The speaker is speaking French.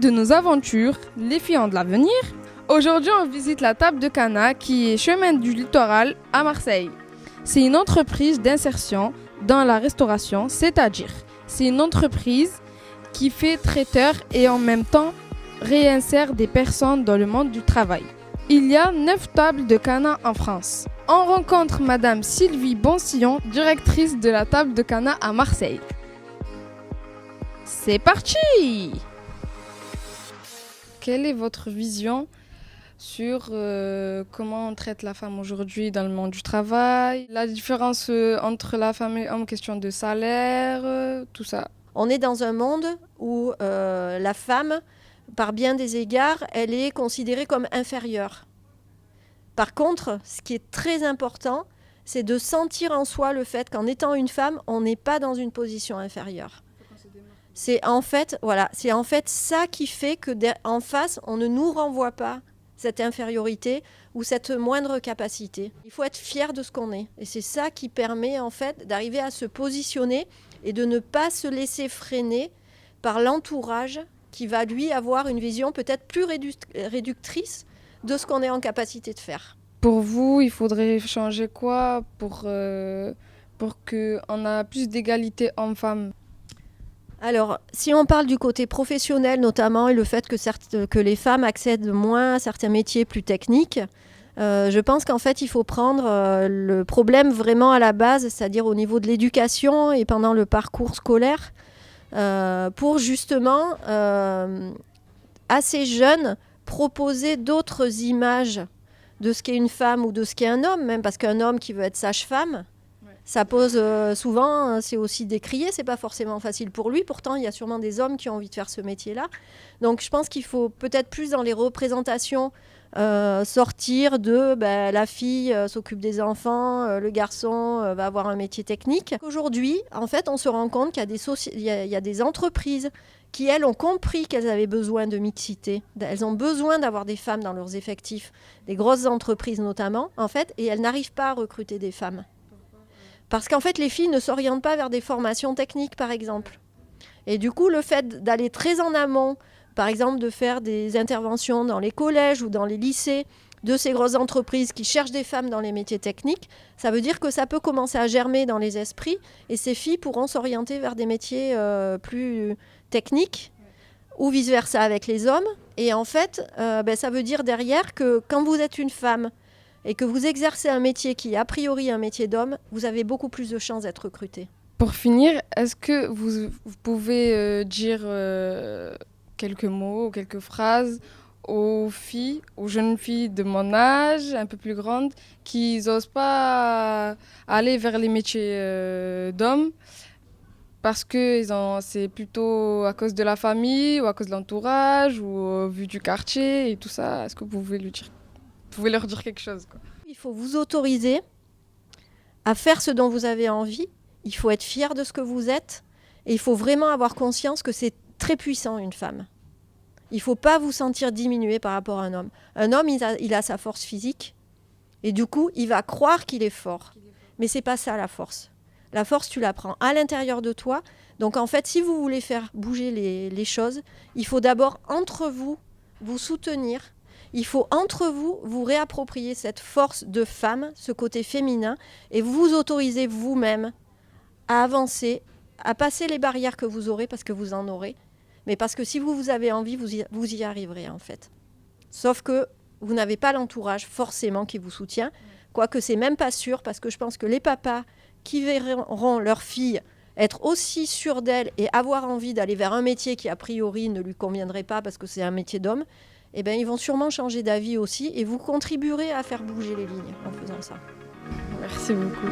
de nos aventures, les filles ont de l'avenir. Aujourd'hui, on visite la table de Cana qui est chemin du littoral à Marseille. C'est une entreprise d'insertion dans la restauration, c'est-à-dire c'est une entreprise qui fait traiteur et en même temps réinsère des personnes dans le monde du travail. Il y a 9 tables de Cana en France. On rencontre Madame Sylvie Boncillon, directrice de la table de Cana à Marseille. C'est parti! Quelle est votre vision sur comment on traite la femme aujourd'hui dans le monde du travail, la différence entre la femme et l'homme, question de salaire, tout ça? On est dans un monde où la femme, par bien des égards, elle est considérée comme inférieure. Par contre, ce qui est très important, c'est de sentir en soi le fait qu'en étant une femme, on n'est pas dans une position inférieure. C'est en fait ça qui fait que en face, on ne nous renvoie pas cette infériorité ou cette moindre capacité. Il faut être fier de ce qu'on est. Et c'est ça qui permet en fait d'arriver à se positionner et de ne pas se laisser freiner par l'entourage qui va lui avoir une vision peut-être plus réductrice de ce qu'on est en capacité de faire. Pour vous, il faudrait changer quoi pour qu'on ait plus d'égalité hommes-femmes? Alors, si on parle du côté professionnel notamment et le fait que les femmes accèdent moins à certains métiers plus techniques, je pense qu'en fait, il faut prendre le problème vraiment à la base, c'est-à-dire au niveau de l'éducation et pendant le parcours scolaire, pour justement, assez jeunes, proposer d'autres images de ce qu'est une femme ou de ce qu'est un homme, même parce qu'un homme qui veut être sage-femme, ça pose souvent, c'est aussi décrié, c'est pas forcément facile pour lui. Pourtant, il y a sûrement des hommes qui ont envie de faire ce métier-là. Donc, je pense qu'il faut peut-être plus dans les représentations sortir de la fille s'occupe des enfants, le garçon va avoir un métier technique. Aujourd'hui, en fait, on se rend compte qu'il y a des entreprises qui, elles, ont compris qu'elles avaient besoin de mixité. Elles ont besoin d'avoir des femmes dans leurs effectifs, des grosses entreprises notamment, en fait, et elles n'arrivent pas à recruter des femmes. Parce qu'en fait, les filles ne s'orientent pas vers des formations techniques, par exemple. Et du coup, le fait d'aller très en amont, par exemple, de faire des interventions dans les collèges ou dans les lycées de ces grosses entreprises qui cherchent des femmes dans les métiers techniques, ça veut dire que ça peut commencer à germer dans les esprits et ces filles pourront s'orienter vers des métiers plus techniques ou vice-versa avec les hommes. Et en fait, ça veut dire derrière que quand vous êtes une femme et que vous exercez un métier qui est a priori un métier d'homme, vous avez beaucoup plus de chances d'être recruté. Pour finir, est-ce que vous pouvez dire quelques mots, quelques phrases aux filles, aux jeunes filles de mon âge, un peu plus grandes, qui n'osent pas aller vers les métiers d'hommes parce que c'est plutôt à cause de la famille ou à cause de l'entourage ou au vu du quartier et tout ça? Est-ce que vous pouvez leur dire quelque chose, quoi? Il faut vous autoriser à faire ce dont vous avez envie. Il faut être fier de ce que vous êtes. Et il faut vraiment avoir conscience que c'est très puissant, une femme. Il ne faut pas vous sentir diminué par rapport à un homme. Un homme, il a sa force physique. Et du coup, il va croire qu'il est fort. Mais ce n'est pas ça, la force. La force, tu la prends à l'intérieur de toi. Donc, en fait, si vous voulez faire bouger les choses, il faut d'abord, entre vous, vous soutenir. Il faut, entre vous, vous réapproprier cette force de femme, ce côté féminin, et vous autoriser vous-même à avancer, à passer les barrières que vous aurez, parce que vous en aurez, mais parce que si vous avez envie, vous y arriverez, en fait. Sauf que vous n'avez pas l'entourage, forcément, qui vous soutient, quoique c'est même pas sûr, parce que je pense que les papas qui verront leur fille être aussi sûre d'elle et avoir envie d'aller vers un métier qui, a priori, ne lui conviendrait pas parce que c'est un métier d'homme, eh bien, ils vont sûrement changer d'avis aussi et vous contribuerez à faire bouger les lignes en faisant ça. Merci beaucoup.